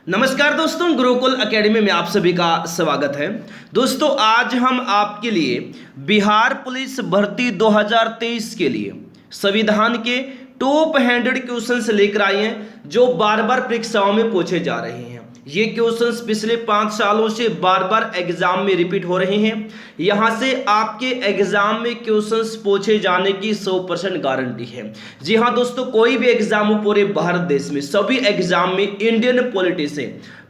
नमस्कार दोस्तों, गुरुकुल एकेडमी में आप सभी का स्वागत है। दोस्तों, आज हम आपके लिए बिहार पुलिस भर्ती 2023 के लिए संविधान के टॉप 100 क्वेश्चंस लेकर आए हैं जो बार बार परीक्षाओं में पूछे जा रहे हैं। ये क्वेश्चंस पिछले 5 सालों से बार बार एग्जाम में रिपीट हो रहे हैं। यहां से आपके एग्जाम में क्वेश्चंस पूछे जाने की 100% गारंटी है। जी हां दोस्तों, कोई भी एग्जाम हो पूरे भारत देश में, सभी एग्जाम में इंडियन पॉलिटी से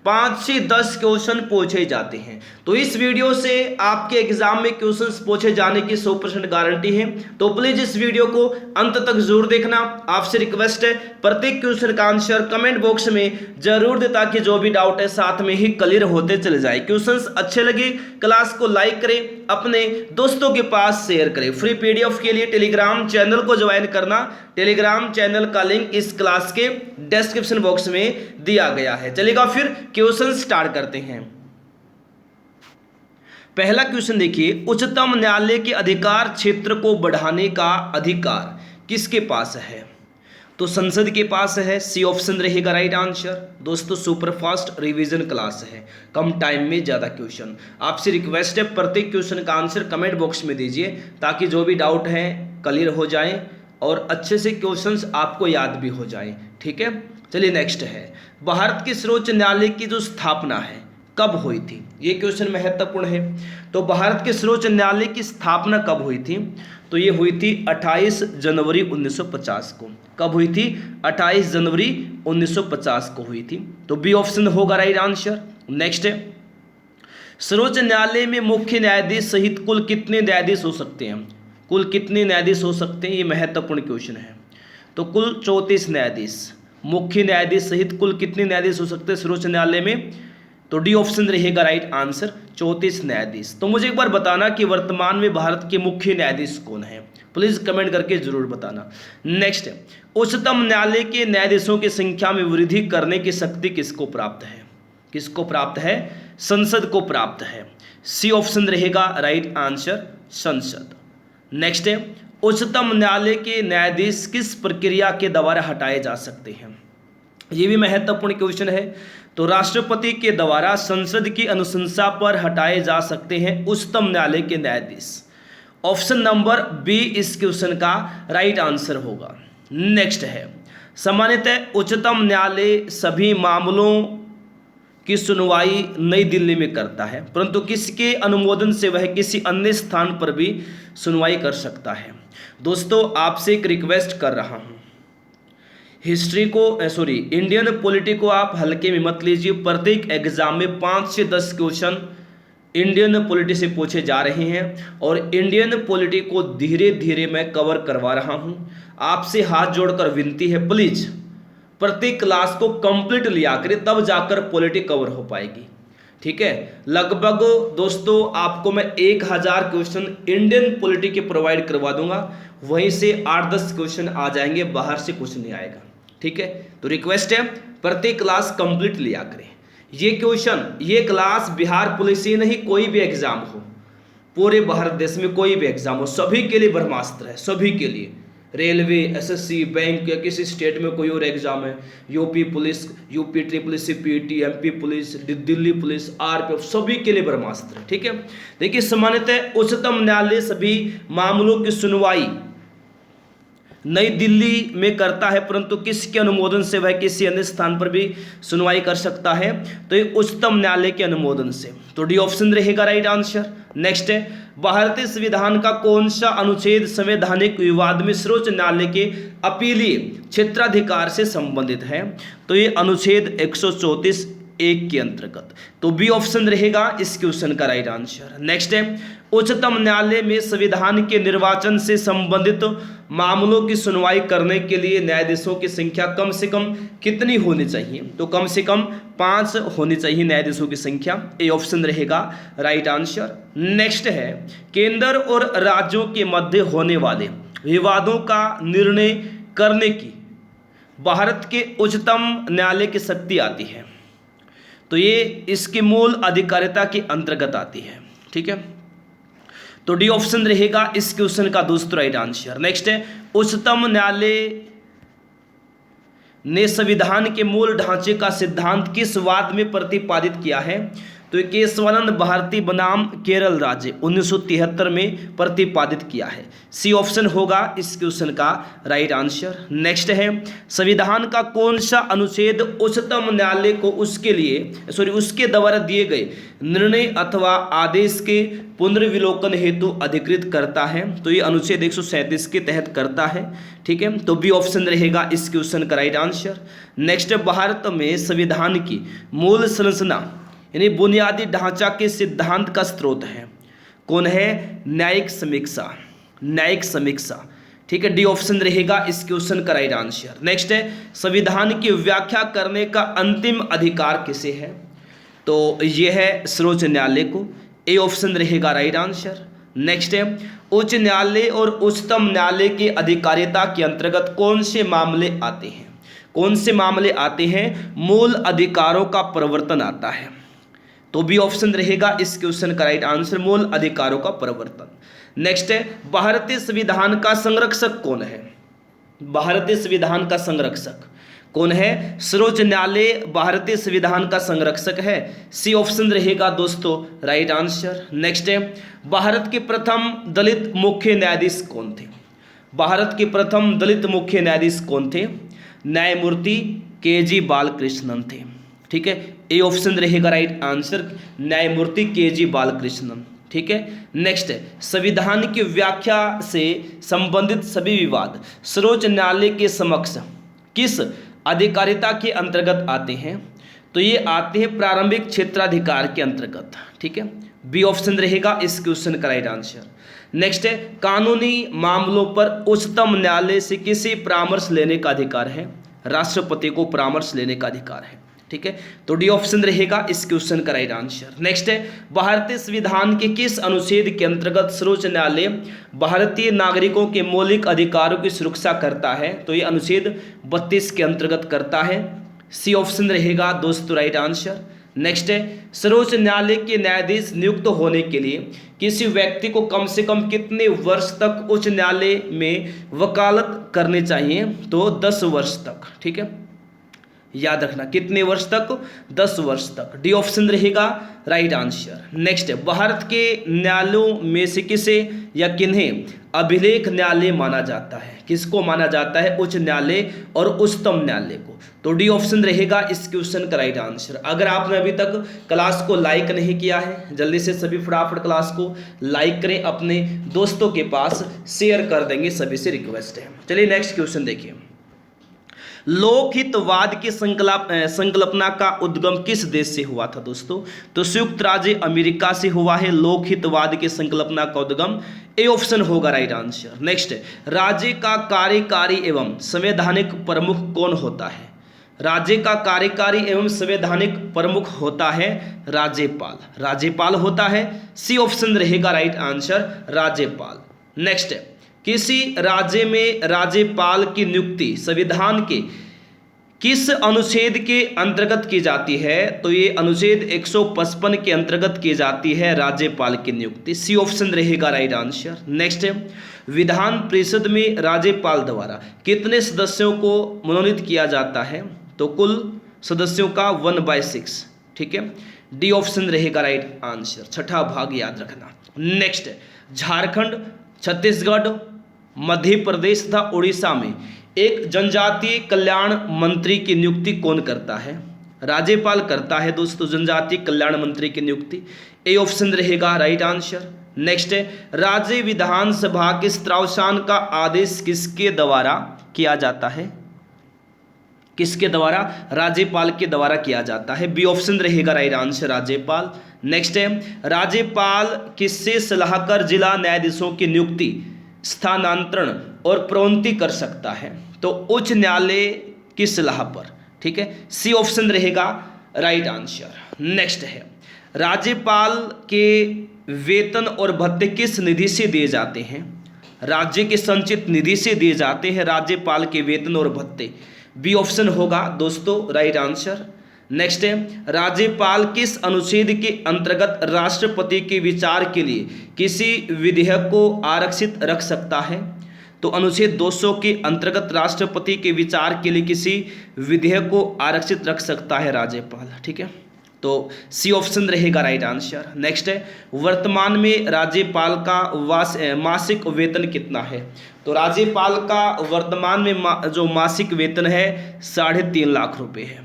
5 से 10 क्वेश्चन पूछे जाते हैं। तो इस वीडियो से आपके एग्जाम में क्वेश्चंस पूछे जाने की 100% गारंटी है। तो प्लीज इस वीडियो को अंत तक जरूर देखना। आपसे रिक्वेस्ट है, प्रत्येक क्वेश्चन का आंसर कमेंट बॉक्स में जरूर दे ताकि जो भी डाउट है साथ में ही क्लियर होते चले जाए। क्वेश्चंस अच्छे लगे क्लास को लाइक करें, अपने दोस्तों के पास शेयर करें। फ्री पीडीएफ के लिए टेलीग्राम चैनल को ज्वाइन करना। टेलीग्राम चैनल का लिंक इस क्लास के डिस्क्रिप्शन बॉक्स में दिया गया है। चलिएगा फिर क्वेश्चन स्टार्ट करते हैं। पहला क्वेश्चन देखिए, उच्चतम न्यायालय के अधिकार क्षेत्र को बढ़ाने का अधिकार किसके पास है? तो संसद के पास है। सी ऑप्शन रहेगा राइट आंसर। दोस्तों, सुपरफास्ट रिवीजन क्लास है, कम टाइम में ज़्यादा क्वेश्चन। आपसे रिक्वेस्ट है, प्रत्येक क्वेश्चन का आंसर कमेंट बॉक्स में दीजिए ताकि जो भी डाउट है क्लियर हो जाए और अच्छे से क्वेश्चंस आपको याद भी हो जाए। ठीक है, चलिए नेक्स्ट है, भारत के सर्वोच्च न्यायालय की जो स्थापना है कब हुई थी? ये क्वेश्चन महत्वपूर्ण है। तो भारत के सर्वोच्च न्यायालय की स्थापना कब हुई थी? तो ये हुई थी 28 जनवरी 1950 को। कब हुई थी? 28 जनवरी 1950 को हुई थी। तो बी ऑप्शन होगा राइट आंसर। नेक्स्ट है, सर्वोच्च न्यायालय में मुख्य न्यायाधीश सहित कुल कितने न्यायाधीश हो सकते हैं? कुल कितने न्यायाधीश हो सकते हैं? ये महत्वपूर्ण क्वेश्चन है। तो कुल 34 न्यायाधीश, मुख्य न्यायाधीश सहित कुल कितने न्यायाधीश हो सकते हैं सर्वोच्च न्यायालय में? तो डी ऑप्शन रहेगा राइट आंसर, 34 न्यायाधीश। तो मुझे एक बार बताना कि वर्तमान में भारत के मुख्य न्यायाधीश कौन है, प्लीज कमेंट करके जरूर बताना। नेक्स्ट, उच्चतम न्यायालय के न्यायाधीशों की संख्या में वृद्धि करने की शक्ति किसको प्राप्त है? किसको प्राप्त है? संसद को प्राप्त है। सी ऑप्शन रहेगा राइट आंसर, संसद। नेक्स्ट है, उच्चतम न्यायालय के न्यायाधीश किस प्रक्रिया के द्वारा हटाए जा सकते हैं? ये भी महत्वपूर्ण क्वेश्चन है। तो राष्ट्रपति के द्वारा संसद की अनुशंसा पर हटाए जा सकते हैं उच्चतम न्यायालय के न्यायाधीश। ऑप्शन नंबर बी इस क्वेश्चन का राइट आंसर होगा। नेक्स्ट है, सामान्यतः उच्चतम न्यायालय सभी मामलों की सुनवाई नई दिल्ली में करता है, परंतु किसके अनुमोदन से वह किसी अन्य स्थान पर भी सुनवाई कर सकता है? दोस्तों, आपसे एक रिक्वेस्ट कर रहा हूं, हिस्ट्री को इंडियन पॉलिटी को आप हल्के में मत लीजिए। प्रत्येक एग्जाम में 5 से 10 क्वेश्चन इंडियन पॉलिटी से पूछे जा रहे हैं और इंडियन पॉलिटी को धीरे धीरे मैं कवर करवा रहा हूं। आपसे हाथ जोड़कर विनती है, प्लीज प्रत्येक क्लास को कंप्लीट लिया करें, तब जाकर पॉलिटी कवर हो पाएगी। ठीक है, लगभग दोस्तों आपको मैं 1000 क्वेश्चन इंडियन पॉलिटी के प्रोवाइड करवा दूंगा, वहीं से 8-10 क्वेश्चन आ जाएंगे, बाहर से कुछ नहीं आएगा। ठीक है, तो रिक्वेस्ट है प्रत्येक क्लास कंप्लीट लिया करें। ये क्वेश्चन, ये क्लास बिहार पुलिस ही नहीं, कोई भी एग्जाम हो, पूरे भारत देश में कोई भी एग्जाम हो, सभी के लिए ब्रह्मास्त्र है, सभी के लिए। रेलवे, एसएससी, बैंक या किसी स्टेट में कोई और एग्जाम है, UP police, UP triple C PT, MP police, Delhi police, RPF, सभी के लिए ब्रह्मास्त्र है। ठीक है, देखिए सामान्यतः उच्चतम न्यायालय सभी मामलों की सुनवाई नई दिल्ली में करता है, परंतु किसके अनुमोदन से वह किसी अन्य स्थान पर भी सुनवाई कर सकता है? तो ये उच्चतम न्यायालय के अनुमोदन से। तो डी ऑप्शन रहेगा राइट आंसर। नेक्स्ट है, भारतीय संविधान का कौन सा अनुच्छेद संवैधानिक विवाद में सर्वोच्च न्यायालय के अपीलीय क्षेत्राधिकार से संबंधित है? तो ये अनुच्छेद 134(1) के अंतर्गत। तो बी ऑप्शन रहेगा इस क्वेश्चन का राइट आंसर। नेक्स्ट है, उच्चतम न्यायालय में संविधान के निर्वाचन से संबंधित मामलों की सुनवाई करने के लिए न्यायाधीशों की संख्या कम से कम कितनी होनी चाहिए? तो कम से कम 5 होनी चाहिए न्यायाधीशों की संख्या। ए ऑप्शन रहेगा राइट आंसर। नेक्स्ट है, केंद्र और राज्यों के मध्य होने वाले विवादों का निर्णय करने की भारत के उच्चतम न्यायालय की शक्ति आती है। तो ये इसकी मूल अधिकारिता के अंतर्गत आती है। ठीक है, तो डी ऑप्शन रहेगा इस क्वेश्चन का दूसरा राइट आंसर। नेक्स्ट है, उच्चतम न्यायालय ने संविधान के मूल ढांचे का सिद्धांत किस वाद में प्रतिपादित किया है? तो ये केशवानंद भारती बनाम केरल राज्य 1973 में प्रतिपादित किया है। सी ऑप्शन होगा इस क्वेश्चन का राइट आंसर। नेक्स्ट है, संविधान का कौन सा अनुच्छेद उच्चतम न्यायालय को उसके द्वारा दिए गए निर्णय अथवा आदेश के पुनर्विलोकन हेतु अधिकृत करता है? तो ये अनुच्छेद 137 के तहत करता है। ठीक है, तो बी ऑप्शन रहेगा इस क्वेश्चन का राइट आंसर। नेक्स्ट, भारत में संविधान की मूल संरचना यानी बुनियादी ढांचा के सिद्धांत का स्रोत है कौन है? न्यायिक समीक्षा, न्यायिक समीक्षा। ठीक है, डी ऑप्शन रहेगा इस क्वेश्चन का राइट आंसर। नेक्स्ट है, संविधान की व्याख्या करने का अंतिम अधिकार किसे है? तो यह है सर्वोच्च न्यायालय को। ए ऑप्शन रहेगा राइट आंसर। नेक्स्ट है, उच्च न्यायालय और उच्चतम न्यायालय की अधिकारिता के अंतर्गत कौन से मामले आते हैं? कौन से मामले आते हैं? मूल अधिकारों का प्रवर्तन आता है। तो बी ऑप्शन रहेगा इस क्वेश्चन का राइट आंसर, मूल अधिकारों का प्रवर्तन। नेक्स्ट है, भारतीय संविधान का संरक्षक कौन है? भारतीय संविधान का संरक्षक कौन है? सर्वोच्च न्यायालय भारतीय संविधान का संरक्षक है। सी ऑप्शन रहेगा दोस्तों राइट आंसर। नेक्स्ट है, भारत के प्रथम दलित मुख्य न्यायाधीश कौन थे? भारत के प्रथम दलित मुख्य न्यायाधीश कौन थे? न्यायमूर्ति के.जी. बालकृष्णन थे। ठीक है, ए ऑप्शन रहेगा राइट आंसर, न्यायमूर्ति के.जी. बालकृष्णन। ठीक है, नेक्स्ट है, संविधान की व्याख्या से संबंधित सभी विवाद सर्वोच्च न्यायालय के समक्ष किस अधिकारिता के अंतर्गत आते हैं? तो ये आते हैं प्रारंभिक क्षेत्राधिकार के अंतर्गत। ठीक है, बी ऑप्शन रहेगा इस क्वेश्चन का राइट आंसर। नेक्स्ट है, कानूनी मामलों पर उच्चतम न्यायालय से किसे परामर्श लेने का अधिकार है? राष्ट्रपति को परामर्श लेने का अधिकार है। ठीक है, तो डी ऑप्शन रहेगा इस क्वेश्चन का राइट आंसर। नेक्स्ट है, भारतीय संविधान के किस अनुच्छेद के अंतर्गत सर्वोच्च न्यायालय भारतीय नागरिकों के मौलिक अधिकारों की सुरक्षा करता है? तो ये अनुच्छेद 32 के अंतर्गत करता है। सी ऑप्शन रहेगा दोस्तों राइट आंसर। नेक्स्ट है, सर्वोच्च न्यायालय के न्यायाधीश नियुक्त होने के लिए किसी व्यक्ति को कम से कम कितने वर्ष तक उच्च न्यायालय में वकालत करनी चाहिए? तो 10 वर्ष तक। ठीक है, याद रखना कितने वर्ष तक? 10 वर्ष तक। डी ऑप्शन रहेगा राइट आंसर। नेक्स्ट है, भारत के न्यायालयों में से किसे या किन्हें अभिलेख न्यायालय माना जाता है? किसको माना जाता है? उच्च न्यायालय और उच्चतम न्यायालय को। तो डी ऑप्शन रहेगा इस क्वेश्चन का राइट आंसर। अगर आपने अभी तक क्लास को लाइक नहीं किया है, जल्दी से सभी फटाफट क्लास को लाइक करें, अपने दोस्तों के पास शेयर कर देंगे, सभी से रिक्वेस्ट है। चलिए नेक्स्ट क्वेश्चन देखिए, लोकहितवाद की संकल्पना का उद्गम किस देश से हुआ था दोस्तों? तो संयुक्त राज्य अमेरिका से हुआ है लोकहितवाद की संकल्पना का उद्गम। ए ऑप्शन होगा राइट आंसर। नेक्स्ट, राज्य का कार्यकारी एवं संवैधानिक प्रमुख कौन होता है? राज्य का कार्यकारी एवं संवैधानिक प्रमुख होता है राज्यपाल। राज्यपाल होता है। सी ऑप्शन रहेगा राइट आंसर, राज्यपाल। नेक्स्ट, किसी राज्य में राज्यपाल की नियुक्ति संविधान के किस अनुच्छेद के अंतर्गत की जाती है? तो ये अनुच्छेद 155 के अंतर्गत की जाती है राज्यपाल की नियुक्ति। सी ऑप्शन रहेगा राइट आंसर। नेक्स्ट है, विधान परिषद में राज्यपाल द्वारा कितने सदस्यों को मनोनीत किया जाता है? तो कुल सदस्यों का 1/6। ठीक है, डी ऑप्शन रहेगा राइट आंसर, छठा भाग याद रखना। नेक्स्ट, झारखंड, छत्तीसगढ़, मध्य प्रदेश तथा उड़ीसा में एक जनजातीय कल्याण मंत्री की नियुक्ति कौन करता है? राज्यपाल करता है दोस्तों जनजातीय कल्याण मंत्री की नियुक्ति। ए ऑप्शन रहेगा राइट आंसर। नेक्स्ट है, राज्य विधानसभा के त्रावसान का आदेश किसके द्वारा किया जाता है? किसके द्वारा? राज्यपाल के द्वारा किया जाता है। बी ऑप्शन रहेगा राइट आंसर, राज्यपाल। नेक्स्ट है, राज्यपाल किससे सलाहकर जिला न्यायाधीशों की नियुक्ति, स्थानांतरण और प्रोन्नति कर सकता है? तो उच्च न्यायालय की सलाह पर। ठीक है, सी ऑप्शन रहेगा राइट आंसर। नेक्स्ट है, राज्यपाल के वेतन और भत्ते किस निधि से दिए जाते हैं? राज्य के संचित निधि से दिए जाते हैं राज्यपाल के वेतन और भत्ते। बी ऑप्शन होगा दोस्तों राइट आंसर। नेक्स्ट है, राज्यपाल किस अनुच्छेद के अंतर्गत राष्ट्रपति के विचार के लिए किसी विधेयक को आरक्षित रख सकता है? तो अनुच्छेद 200 के अंतर्गत राष्ट्रपति के विचार के लिए किसी विधेयक को आरक्षित रख सकता है राज्यपाल। ठीक है, तो सी ऑप्शन रहेगा राइट आंसर। नेक्स्ट है, वर्तमान में राज्यपाल का मासिक वेतन कितना है? तो राज्यपाल का वर्तमान में जो मासिक वेतन है 3.5 लाख रुपए है।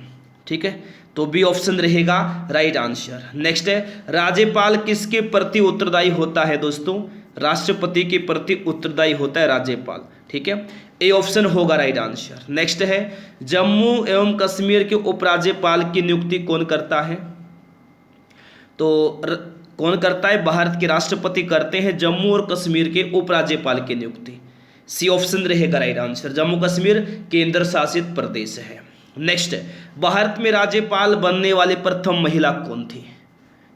ठीक है, तो बी ऑप्शन रहेगा राइट आंसर। नेक्स्ट है, राज्यपाल किसके प्रति उत्तरदायी होता है दोस्तों? राष्ट्रपति के प्रति उत्तरदायी होता है राज्यपाल। ठीक है, ए ऑप्शन होगा राइट आंसर। नेक्स्ट है, जम्मू एवं कश्मीर के उपराज्यपाल की नियुक्ति कौन करता है? तो कौन करता है? भारत के राष्ट्रपति करते हैं जम्मू और कश्मीर के उपराज्यपाल की नियुक्ति। सी ऑप्शन रहेगा राइट आंसर। जम्मू कश्मीर केंद्र शासित प्रदेश है। नेक्स्ट है, भारत में राज्यपाल बनने वाली प्रथम महिला कौन थी?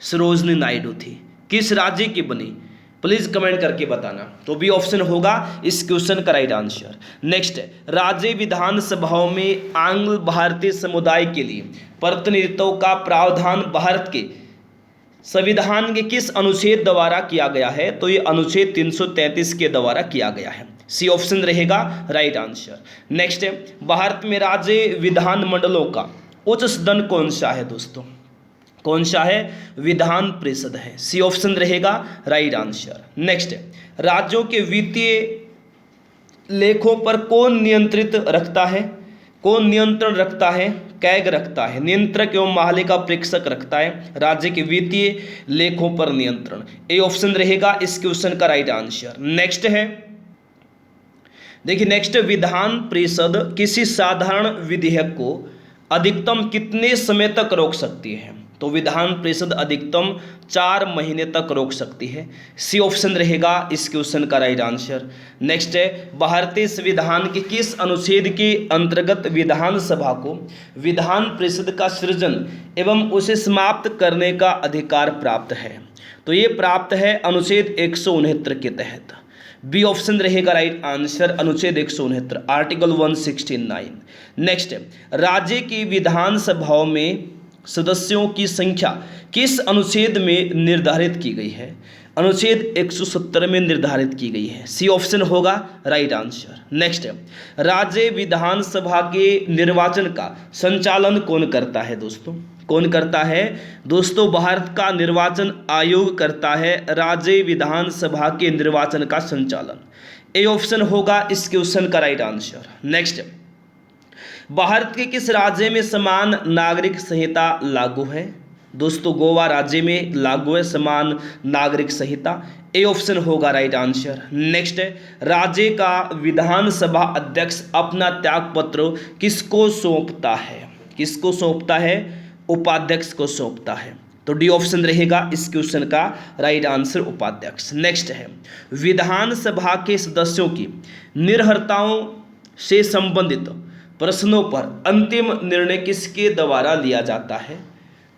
सरोजनी नायडू थी। किस राज्य की बनी? प्लीज कमेंट करके बताना। तो बी ऑप्शन होगा इस क्वेश्चन का राइट आंसर। नेक्स्ट है, राज्य विधानसभाओं में आंग्ल भारतीय समुदाय के लिए प्रतिनिधित्व का प्रावधान भारत के संविधान के किस अनुच्छेद द्वारा किया गया है? तो ये अनुच्छेद 333 के द्वारा किया गया है। सी ऑप्शन रहेगा राइट आंसर। नेक्स्ट है, भारत में राज्य विधानमंडलों का उच्च सदन कौन सा है दोस्तों? कौन सा है? विधान परिषद है। सी ऑप्शन रहेगा राइट आंसर। नेक्स्ट है, राज्यों के वित्तीय लेखों पर कौन नियंत्रित रखता है? कौन नियंत्रण रखता है? कैग रखता है। नियंत्रक एवं महालेखा प्रेक्षक रखता है राज्य के वित्तीय लेखों पर नियंत्रण। ए ऑप्शन रहेगा इस क्वेश्चन का राइट आंसर। नेक्स्ट है, देखिए नेक्स्ट, विधान परिषद किसी साधारण विधेयक को अधिकतम कितने समय तक रोक सकती है? तो विधान परिषद अधिकतम 4 महीने तक रोक सकती है। सी ऑप्शन रहेगा इस क्वेश्चन का राइट आंसर। नेक्स्ट है, भारतीय संविधान के किस अनुच्छेद के अंतर्गत विधानसभा को विधान परिषद का सृजन एवं उसे समाप्त करने का अधिकार प्राप्त है? तो ये प्राप्त है अनुच्छेद 169 के तहत। बी ऑप्शन रहेगा राइट आंसर, अनुच्छेद 169 आर्टिकल 169। नेक्स्ट है, राज्य की विधानसभाओं में सदस्यों की संख्या किस अनुच्छेद में निर्धारित की गई है? अनुच्छेद 170 में निर्धारित की गई है। सी ऑप्शन होगा राइट आंसर। नेक्स्ट है, राज्य विधानसभा के निर्वाचन का संचालन कौन करता है दोस्तों? कौन करता है दोस्तों? भारत का निर्वाचन आयोग करता है राज्य विधानसभा के निर्वाचन का संचालन। ए ऑप्शन होगा इस क्वेश्चन का राइट आंसर। नेक्स्ट, भारत के किस राज्य में समान नागरिक संहिता लागू है? दोस्तों गोवा राज्य में लागू है समान नागरिक संहिता। ए ऑप्शन होगा राइट आंसर। नेक्स्ट है, राज्य का विधानसभा अध्यक्ष अपना त्यागपत्र किसको सौंपता है? किसको सौंपता है? उपाध्यक्ष को सौंपता है। तो डी ऑप्शन रहेगा इस क्वेश्चन का राइट आंसर, उपाध्यक्ष। नेक्स्ट है, विधानसभा के सदस्यों की निर्हरताओं से संबंधित प्रश्नों पर अंतिम निर्णय किसके द्वारा लिया जाता है?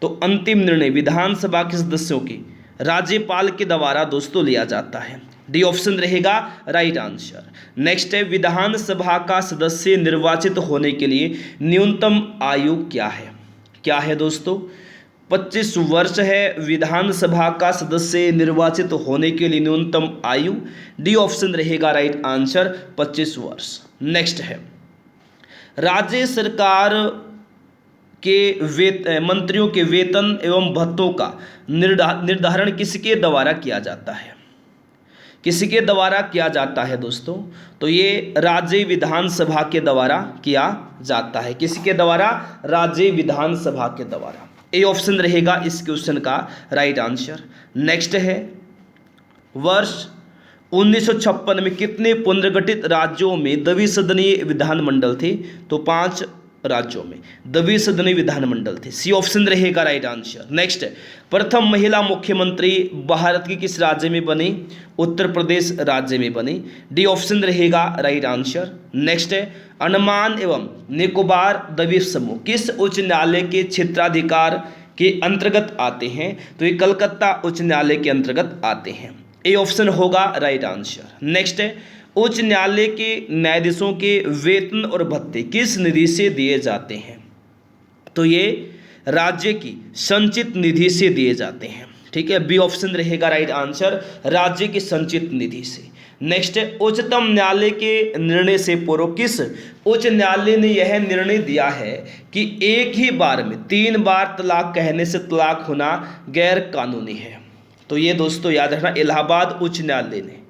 तो अंतिम निर्णय विधानसभा के सदस्यों की राज्यपाल के द्वारा दोस्तों लिया जाता है। डी ऑप्शन रहेगा राइट आंसर। नेक्स्ट है, विधानसभा का सदस्य निर्वाचित होने के लिए न्यूनतम आयु क्या है? क्या है दोस्तों? 25 वर्ष है विधानसभा का सदस्य निर्वाचित होने के लिए न्यूनतम आयु। डी ऑप्शन रहेगा राइट आंसर, 25 वर्ष। नेक्स्ट है, राज्य सरकार के मंत्रियों के वेतन एवं भत्तों का निर्धारण किसके द्वारा किया जाता है? किसके द्वारा किया जाता है दोस्तों? तो ये राज्य विधानसभा के द्वारा किया जाता है। किसके द्वारा? राज्य विधानसभा के द्वारा। ए ऑप्शन रहेगा इस क्वेश्चन का राइट आंसर। नेक्स्ट है, वर्ष 1956 में कितने पुनर्गठित राज्यों में द्विसदनीय विधानमंडल थे? तो 5 राज्यों में द्विसदनीय विधानमंडल थे। सी ऑप्शन रहेगा राइट आंसर। नेक्स्ट, प्रथम महिला मुख्यमंत्री भारत की किस राज्य में बनी? उत्तर प्रदेश राज्य में बनी। डी ऑप्शन रहेगा राइट आंसर। नेक्स्ट है, अंडमान एवं निकोबार द्वीप समूह किस उच्च न्यायालय के क्षेत्राधिकार के अंतर्गत आते हैं? तो ये कलकत्ता उच्च न्यायालय के अंतर्गत आते हैं। ए ऑप्शन होगा राइट आंसर। नेक्स्ट है, उच्च न्यायालय के न्यायाधीशों के वेतन और भत्ते किस निधि से दिए जाते हैं? तो ये राज्य की संचित निधि से दिए जाते हैं। ठीक है, बी ऑप्शन रहेगा राइट आंसर, राज्य की संचित निधि से। नेक्स्ट है, उच्चतम न्यायालय के निर्णय से पूर्व किस उच्च न्यायालय ने यह निर्णय दिया है कि एक ही बार में 3 बार तलाक कहने से तलाक होना गैर कानूनी है? तो ये दोस्तों याद रखना, इलाहाबाद उच्च न्यायालय ने,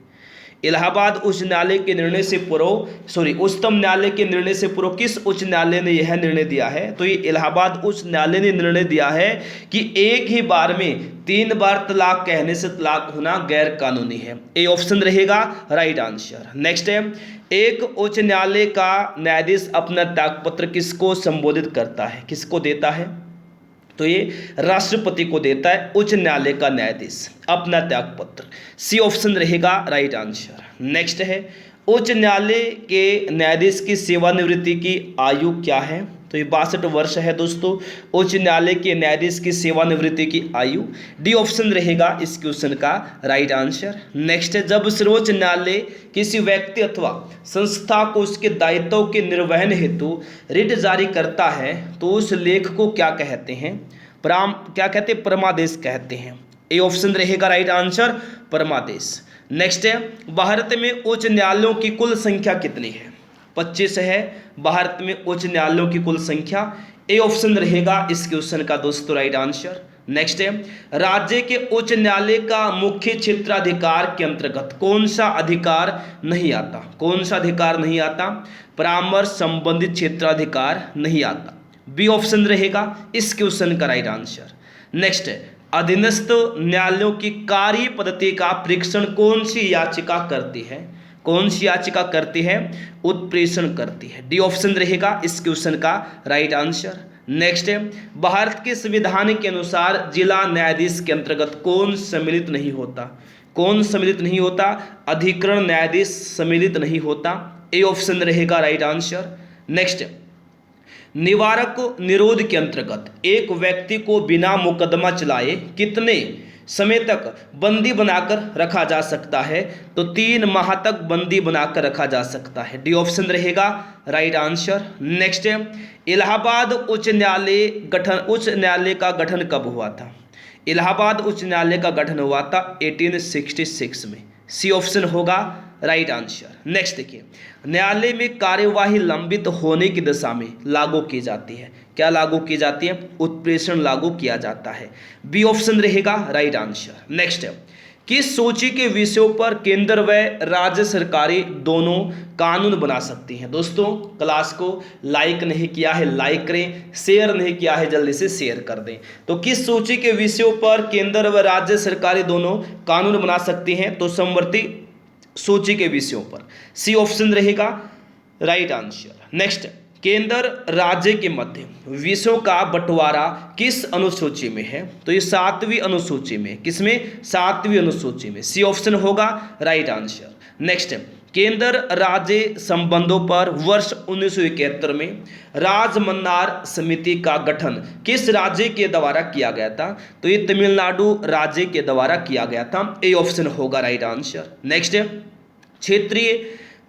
इलाहाबाद उच्च न्यायालय के निर्णय से पूर्व उच्चतम न्यायालय के निर्णय से पूर्व किस उच्च न्यायालय ने यह निर्णय दिया है? तो ये इलाहाबाद उच्च न्यायालय ने निर्णय दिया है कि एक ही बार में 3 बार तलाक कहने से तलाक होना गैर कानूनी है। ए ऑप्शन रहेगा राइट आंसर। नेक्स्ट है, एक उच्च न्यायालय का न्यायाधीश अपना त्यागपत्र किसको संबोधित करता है, किसको देता है? तो ये राष्ट्रपति को देता है उच्च न्यायालय का न्यायाधीश अपना त्यागपत्र। सी ऑप्शन रहेगा राइट आंसर। नेक्स्ट है, उच्च न्यायालय के न्यायाधीश की सेवानिवृत्ति की आयु क्या है? तो ये 62 वर्ष है दोस्तों उच्च न्यायालय के न्यायाधीश की सेवानिवृत्ति की आयु। डी ऑप्शन रहेगा इस क्वेश्चन का राइट आंसर। नेक्स्ट है, जब सर्वोच्च न्यायालय किसी व्यक्ति अथवा संस्था को उसके दायित्वों के निर्वहन हेतु रिट जारी करता है तो उस लेख को क्या कहते हैं? क्या कहते हैं? परमादेश कहते हैं। ए ऑप्शन रहेगा राइट आंसर, परमादेश। नेक्स्ट है, भारत में उच्च न्यायालयों की कुल संख्या कितनी है? 25 है भारत में उच्च न्यायालयों की कुल संख्या। ए ऑप्शन रहेगा इस क्वेश्चन का दोस्तों राइट आंसर। नेक्स्ट है, राज्य के उच्च न्यायालय का मुख्य क्षेत्राधिकार के अंतर्गत कौन सा अधिकार नहीं आता? कौन सा अधिकार नहीं आता? परामर्श संबंधित क्षेत्राधिकार नहीं आता। बी ऑप्शन रहेगा इस क्वेश्चन का राइट आंसर। नेक्स्ट है, अधीनस्थ न्यायालयों की कार्य पद्धति का परीक्षण कौन सी याचिका करती है? कौन सी याचिका करती है? उत्प्रेषण करती है। डी ऑप्शन रहेगा इस क्वेश्चन का राइट आंसर। नेक्स्ट है, भारत के संविधान के अनुसार जिला न्यायाधीश के अंतर्गत कौन सम्मिलित नहीं होता? कौन सम्मिलित नहीं होता? अधिकरण न्यायाधीश सम्मिलित नहीं होता। ए ऑप्शन रहेगा राइट आंसर। नेक्स्ट, निवारक निरोध के अंतर्गत एक व्यक्ति को बिना मुकदमा चलाए कितने समय तक बंदी बनाकर रखा जा सकता है? तो 3 माह तक बंदी बनाकर रखा जा सकता है। डी ऑप्शन रहेगा राइट आंसर। नेक्स्ट है, इलाहाबाद उच्च न्यायालय का गठन कब हुआ था? इलाहाबाद उच्च न्यायालय का गठन हुआ था 1866 में। सी ऑप्शन होगा राइट आंसर। नेक्स्ट देखिए, न्यायालय में कार्यवाही लंबित होने की दशा में लागू की जाती है। क्या लागू की जाती है? उत्प्रेषण लागू किया जाता है। बी ऑप्शन रहेगा राइट आंसर। नेक्स्ट है, किस सूची के विषयों पर केंद्र व राज्य सरकारें दोनों कानून बना सकती हैं? दोस्तों क्लास को लाइक नहीं किया है लाइक करें, शेयर नहीं किया है जल्दी से शेयर कर दें। तो किस सूची के विषयों पर केंद्र व राज्य सरकारें दोनों कानून बना सकती हैं? तो समवर्ती सूची के विषयों पर। सी ऑप्शन रहेगा राइट आंसर। नेक्स्ट, केंद्र राज्य के मध्य विषयों का बंटवारा किस अनुसूची में है? तो ये 7वीं अनुसूची में। किसमें? 7वीं अनुसूची में। सी ऑप्शन होगा राइट आंसर। नेक्स्ट, केंद्र राज्य संबंधों पर वर्ष 1971 में राजमन्नार समिति का गठन किस राज्य के द्वारा किया गया था? तो ये तमिलनाडु राज्य के द्वारा किया गया था। ए ऑप्शन होगा राइट आंसर। नेक्स्ट, क्षेत्रीय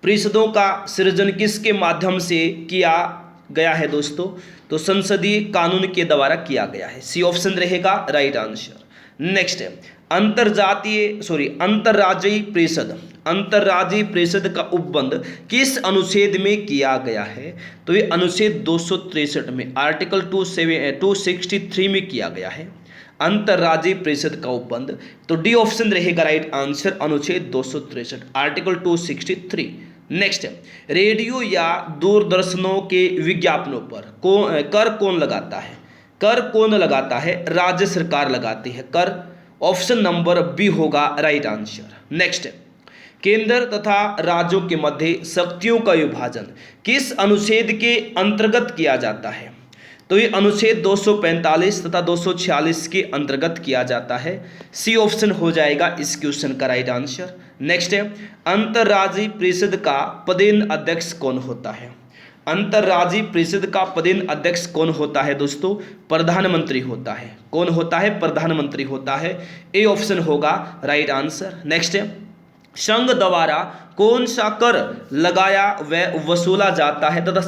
परिषदों का सृजन किसके माध्यम से किया गया है दोस्तों? तो संसदीय कानून के द्वारा किया गया है। सी ऑप्शन रहेगा राइट आंसर। नेक्स्ट है, अंतर्राज्यीय परिषद का उपबंध किस अनुच्छेद में किया गया है? तो ये अनुच्छेद 263 में, आर्टिकल 263 में किया गया है अंतर्राज्यीय परिषद का उपबंध। तो डी ऑप्शन रहेगा राइट आंसर, अनुच्छेद 263 आर्टिकल 263। नेक्स्ट, रेडियो या दूरदर्शनों के विज्ञापनों पर कर कौन लगाता है? कर कौन लगाता है? राज्य सरकार लगाती है कर। ऑप्शन नंबर बी होगा राइट आंसर। नेक्स्ट, केंद्र तथा राज्यों के मध्य शक्तियों का विभाजन किस अनुच्छेद के अंतर्गत किया जाता है? तो ये अनुच्छेद 245 तथा 246 के अंतर्गत किया जाता है। सी ऑप्शन हो जाएगा इस क्वेश्चन का राइट आंसर। नेक्स्ट है, अंतर्राज्यीय परिषद का पदेन अध्यक्ष कौन होता है? अंतर्राज्यीय परिषद का पदेन अध्यक्ष कौन होता है दोस्तों? प्रधानमंत्री होता है। कौन होता है? प्रधानमंत्री होता है। ए ऑप्शन होगा राइट आंसर। नेक्स्ट है, संघ द्वारा कौन सा कर लगाया व वसूला जाता है तथा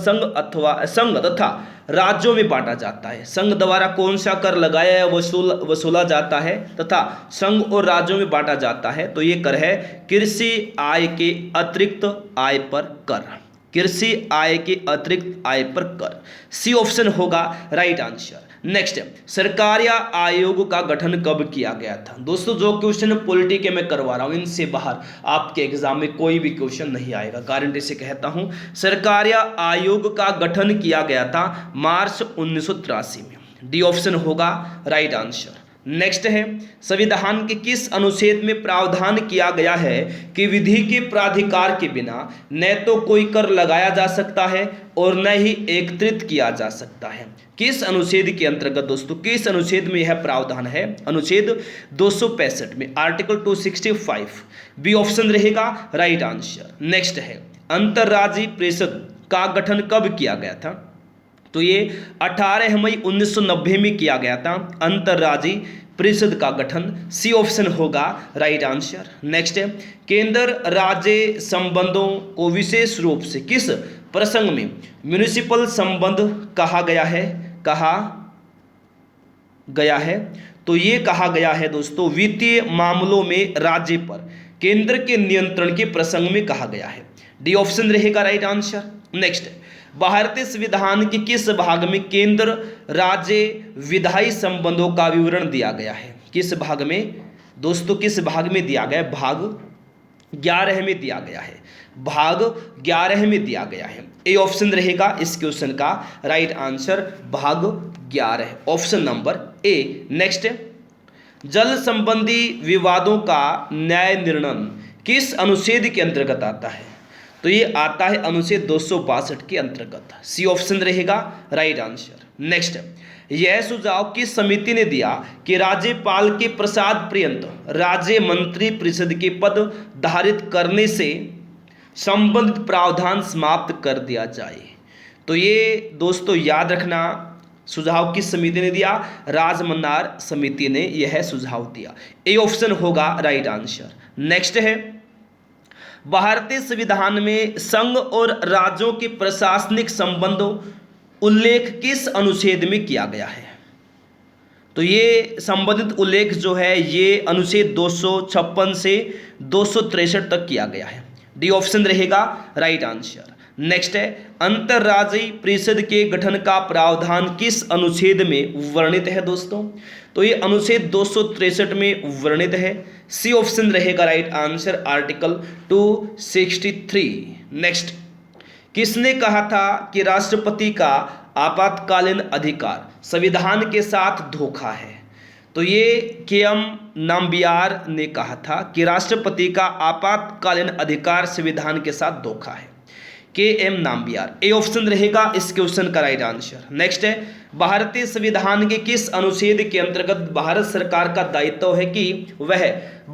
संघ तथा राज्यों में बांटा जाता है। संघ द्वारा कौन सा कर लगाया या वसूला जाता है तथा संघ और राज्यों में बांटा जाता है, तो ये कर है कृषि आय के अतिरिक्त आय पर कर। कृषि आय के अतिरिक्त आय पर कर, सी ऑप्शन होगा राइट आंसर। नेक्स्ट, सरकारिया आयोग का गठन कब किया गया था। दोस्तों जो क्वेश्चन पॉलिटी के मैं करवा रहा हूं, इनसे बाहर आपके एग्जाम में कोई भी क्वेश्चन नहीं आएगा, गारंटी से कहता हूं। सरकारिया आयोग का गठन किया गया था मार्च 1983 में, डी ऑप्शन होगा राइट आंसर। नेक्स्ट है, संविधान के किस अनुच्छेद में प्रावधान किया गया है कि विधि के प्राधिकार के बिना न तो कोई कर लगाया जा सकता है और न ही एकत्रित किया जा सकता है। किस अनुच्छेद के अंतर्गत दोस्तों, किस अनुच्छेद में यह प्रावधान है? अनुच्छेद 265 में, आर्टिकल 265, बी ऑप्शन रहेगा राइट आंसर। नेक्स्ट है, अंतर्राज्यीय परिषद का गठन कब किया गया था? तो ये 18 मई 1990 में किया गया था अंतर्राज्यीय परिषद का गठन, सी ऑप्शन होगा राइट आंसर। नेक्स्ट है, केंद्र राज्य संबंधों को विशेष रूप से किस प्रसंग में म्युनिसिपल संबंध कहा गया है? तो ये कहा गया है दोस्तों वित्तीय मामलों में राज्य पर केंद्र के नियंत्रण के प्रसंग में कहा गया है, डी ऑप्शन रहेगा राइट आंसर। नेक्स्ट, भारतीय संविधान के किस भाग में केंद्र राज्य विधायी संबंधों का विवरण दिया गया है? किस भाग में दोस्तों, किस भाग में दिया गया है? भाग 11 में दिया गया है, भाग 11 में दिया गया है, ए ऑप्शन रहेगा इस क्वेश्चन का राइट आंसर, भाग 11, ऑप्शन नंबर ए। नेक्स्ट, जल संबंधी विवादों का न्याय निर्णय किस अनुच्छेद के अंतर्गत आता है? तो ये आता है अनुच्छेद 262 के अंतर्गत, सी ऑप्शन रहेगा राइट आंसर। नेक्स्ट, यह सुझाव किस समिति ने दिया कि राज्यपाल के प्रसाद पर्यंत राज्य मंत्री परिषद के पद धारित करने से संबंधित प्रावधान समाप्त कर दिया जाए? तो ये दोस्तों याद रखना, सुझाव किस समिति ने दिया? राजमन्नार समिति ने यह सुझाव दिया, ए ऑप्शन होगा राइट आंसर। नेक्स्ट है, भारतीय संविधान में संघ और राज्यों के प्रशासनिक संबंधों उल्लेख किस अनुच्छेद में किया गया है? तो ये संबंधित उल्लेख जो है ये अनुच्छेद 256 से 263 तक किया गया है, डी ऑप्शन रहेगा राइट आंसर। नेक्स्ट है, अंतर्राज्यीय परिषद के गठन का प्रावधान किस अनुच्छेद में वर्णित है दोस्तों? तो ये अनुच्छेद 263 में वर्णित है, सी ऑप्शन रहेगा राइट आंसर, आर्टिकल 263। नेक्स्ट, किसने कहा था कि राष्ट्रपति का आपातकालीन अधिकार संविधान के साथ धोखा है? तो ये के.एम. नाम्बियार ने कहा था कि राष्ट्रपति का आपातकालीन अधिकार संविधान के साथ धोखा है, के.एम. नाम्बियार, ए ऑप्शन रहेगा इस क्वेश्चन का राइट आंसर। नेक्स्ट है, भारतीय संविधान के किस अनुच्छेद के अंतर्गत भारत सरकार का दायित्व है कि वह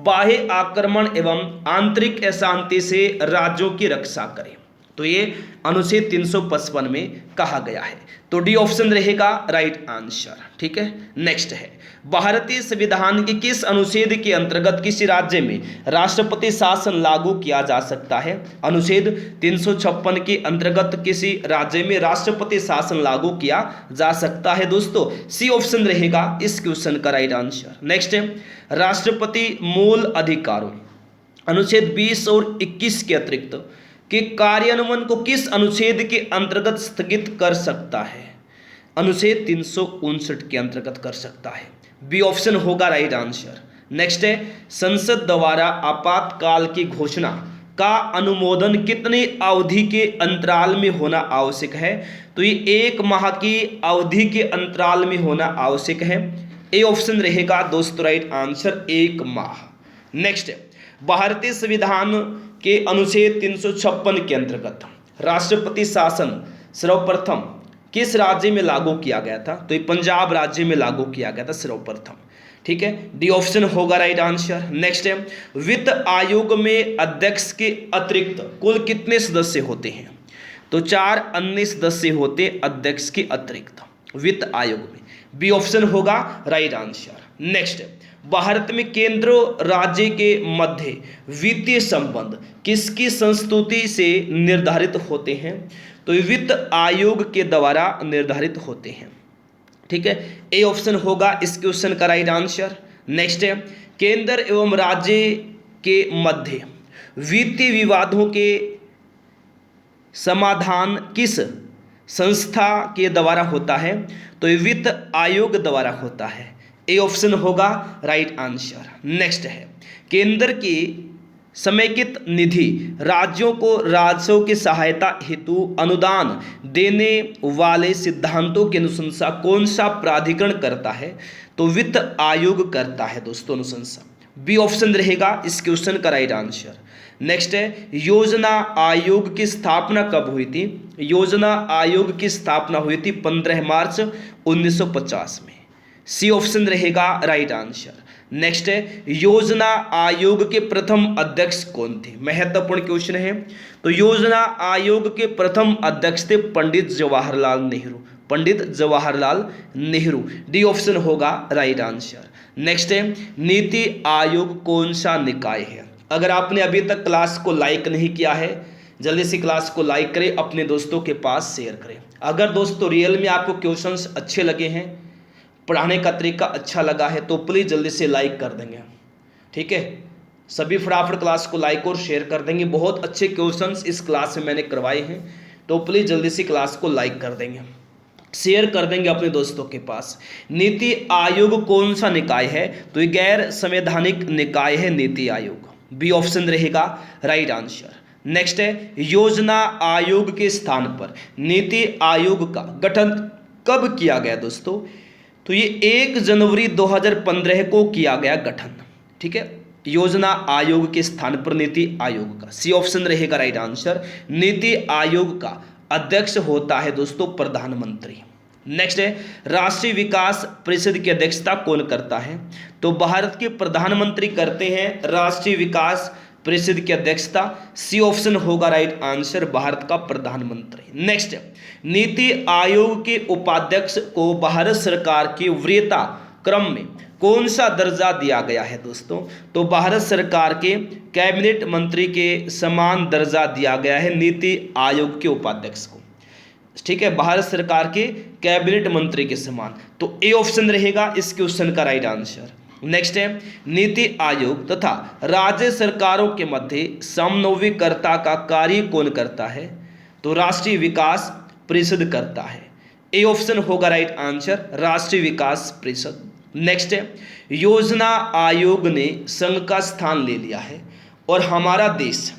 बाह्य आक्रमण एवं आंतरिक अशांति से राज्यों की रक्षा करे? तो ये अनुच्छेद 355 में कहा गया है, तो डी ऑप्शन रहेगा राइट आंसर। ठीक है, नेक्स्ट है, भारतीय संविधान के किस अनुच्छेद के अंतर्गत किसी राज्य में राष्ट्रपति शासन लागू किया जा सकता है? अनुच्छेद 356 के अंतर्गत किसी राज्य में राष्ट्रपति शासन लागू किया जा सकता है दोस्तों, सी ऑप्शन रहेगा इस क्वेश्चन का राइट आंसर। नेक्स्ट है, राष्ट्रपति मूल अधिकारों अनुच्छेद 20 और 21 के अतिरिक्त के कार्यान्वयन को किस अनुच्छेद के अंतर्गत स्थगित कर सकता है? अनुच्छेद 359 के अंतर्गत कर सकता है, बी ऑप्शन होगा राइट आंसर। नेक्स्ट है, संसद द्वारा आपातकाल की घोषणा का अनुमोदन कितनी अवधि के अंतराल में होना आवश्यक है? तो ये 1 माह की अवधि के अंतराल में होना आवश्यक है, ए ऑप्शन रहेगा दोस्तों राइट आंसर, 1 माह। नेक्स्ट है, भारतीय संविधान के अनुच्छेद 356 के अंतर्गत राष्ट्रपति शासन सर्वप्रथम किस राज्य में लागू किया गया था? तो ये पंजाब राज्य में लागू किया गया था सर्वप्रथम। ठीक है, डी ऑप्शन होगा राइट आंसर। नेक्स्ट है, वित्त आयोग में अध्यक्ष के अतिरिक्त कुल कितने सदस्य होते हैं? तो 4 अन्य सदस्य होते अध्यक्ष के अतिरिक्त वित्त आयोग में, बी ऑप्शन होगा राइट आंसर। नेक्स्ट, भारत में केंद्र राज्य के मध्य वित्तीय संबंध किसकी संस्तुति से निर्धारित होते हैं? तो वित्त आयोग के द्वारा निर्धारित होते हैं। ठीक है, ए ऑप्शन होगा इस क्वेश्चन का राइट आंसर। नेक्स्ट है, केंद्र एवं राज्य के मध्य वित्तीय विवादों के समाधान किस संस्था के द्वारा होता है? तो ये वित्त आयोग द्वारा होता है। ए ऑप्शन होगा राइट आंसर। नेक्स्ट है, केंद्र की समेकित निधि राज्यों को राजस्व की सहायता हेतु अनुदान देने वाले सिद्धांतों की अनुशंसा कौन सा प्राधिकरण करता है? तो वित्त आयोग करता है दोस्तों अनुशंसा। बी ऑप्शन रहेगा इस क्वेश्चन का राइट आंसर। नेक्स्ट है, योजना आयोग की स्थापना कब हुई थी? योजना आयोग की स्थापना हुई थी 15 मार्च 1950 में। सी ऑप्शन रहेगा राइट आंसर। नेक्स्ट है, योजना आयोग के प्रथम अध्यक्ष कौन थे? महत्वपूर्ण क्वेश्चन है। तो योजना आयोग के प्रथम अध्यक्ष थे पंडित जवाहरलाल नेहरू। पंडित जवाहरलाल नेहरू, डी ऑप्शन होगा राइट आंसर। नेक्स्ट है, नीति आयोग कौन सा निकाय है? अगर आपने अभी तक क्लास को लाइक नहीं किया है, जल्दी से क्लास को लाइक करें, अपने दोस्तों के पास शेयर करें। अगर दोस्तों रियल में आपको क्वेश्चंस अच्छे लगे हैं, पढ़ाने का तरीका अच्छा लगा है, तो प्लीज़ जल्दी से लाइक कर देंगे। ठीक है, सभी फटाफट क्लास को लाइक और शेयर कर देंगे। बहुत अच्छे क्वेश्चंस इस क्लास में मैंने करवाए हैं, तो प्लीज़ जल्दी से क्लास को लाइक कर देंगे, शेयर कर देंगे अपने दोस्तों के पास। नीति आयोग कौन सा निकाय है? तो ये गैर संवैधानिक निकाय है नीति आयोग। बी ऑप्शन रहेगा राइट आंसर। नेक्स्ट है, योजना आयोग के स्थान पर नीति आयोग का गठन कब किया गया दोस्तों? तो ये 1 जनवरी 2015 को किया गया गठन। ठीक है, योजना आयोग के स्थान पर नीति आयोग का। सी ऑप्शन रहेगा राइट आंसर। नीति आयोग का अध्यक्ष होता है दोस्तों प्रधानमंत्री। नेक्स्ट है, राष्ट्रीय विकास परिषद की अध्यक्षता कौन करता है? तो भारत के प्रधानमंत्री करते हैं राष्ट्रीय विकास परिषद की अध्यक्षता। सी ऑप्शन होगा राइट आंसर, भारत का प्रधानमंत्री। नेक्स्ट, नीति आयोग के उपाध्यक्ष को भारत सरकार की वरीयता क्रम में कौन सा दर्जा दिया गया है दोस्तों? तो भारत सरकार के कैबिनेट मंत्री के समान दर्जा दिया गया है नीति आयोग के उपाध्यक्ष को। ठीक है, भारत सरकार के कैबिनेट मंत्री के समान। तो ए ऑप्शन रहेगा इस क्वेश्चन का राइट आंसर। नेक्स्ट है, नीति आयोग तथा राज्य सरकारों के मध्य समन्वयकर्ता का कार्य कौन करता है? तो राष्ट्रीय विकास परिषद करता है। ए ऑप्शन होगा राइट आंसर, राष्ट्रीय विकास परिषद। नेक्स्ट है, योजना आयोग ने संघ का स्थान ले लिया है और हमारा देश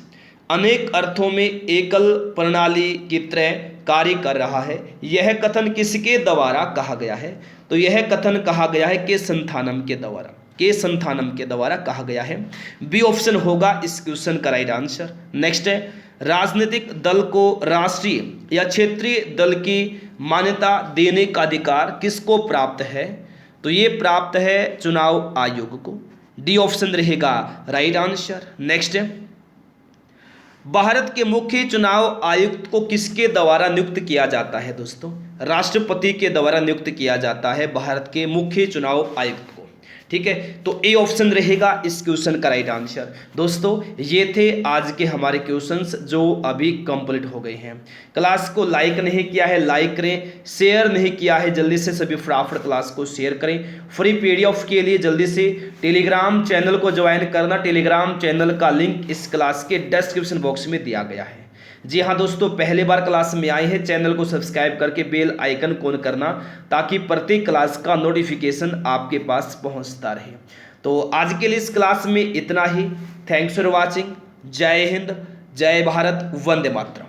अनेक अर्थों में एकल प्रणाली की तरह कार्य कर रहा है। यह कथन किसके द्वारा कहा गया है? तो यह कथन कहा गया है के संथानम के द्वारा। के संथानम के द्वारा कहा गया है। बी ऑप्शन होगा इस क्वेश्चन का राइट आंसर। नेक्स्ट है, राजनीतिक दल को राष्ट्रीय या क्षेत्रीय दल की मान्यता देने का अधिकार किसको प्राप्त है? तो ये प्राप्त है चुनाव आयोग को। डी ऑप्शन रहेगा राइट आंसर। नेक्स्ट है, भारत के मुख्य चुनाव आयुक्त को किसके द्वारा नियुक्त किया जाता है दोस्तों? राष्ट्रपति के द्वारा नियुक्त किया जाता है भारत के मुख्य चुनाव आयुक्त को। ठीक है, तो ए ऑप्शन रहेगा इस क्वेश्चन का राइट आंसर। दोस्तों ये थे आज के हमारे क्वेश्चंस जो अभी कंप्लीट हो गए हैं। क्लास को लाइक नहीं किया है लाइक करें, शेयर नहीं किया है जल्दी से सभी फटाफट क्लास को शेयर करें। फ्री पीडीएफ के लिए जल्दी से टेलीग्राम चैनल को ज्वाइन करना। टेलीग्राम चैनल का लिंक इस क्लास के डिस्क्रिप्शन बॉक्स में दिया गया है। जी हाँ दोस्तों, पहली बार क्लास में आए हैं चैनल को सब्सक्राइब करके बेल आइकन ऑन करना ताकि प्रत्येक क्लास का नोटिफिकेशन आपके पास पहुंचता रहे। तो आज के लिए इस क्लास में इतना ही। Thanks for watching. जय हिंद, जय भारत, वंदे मातरम।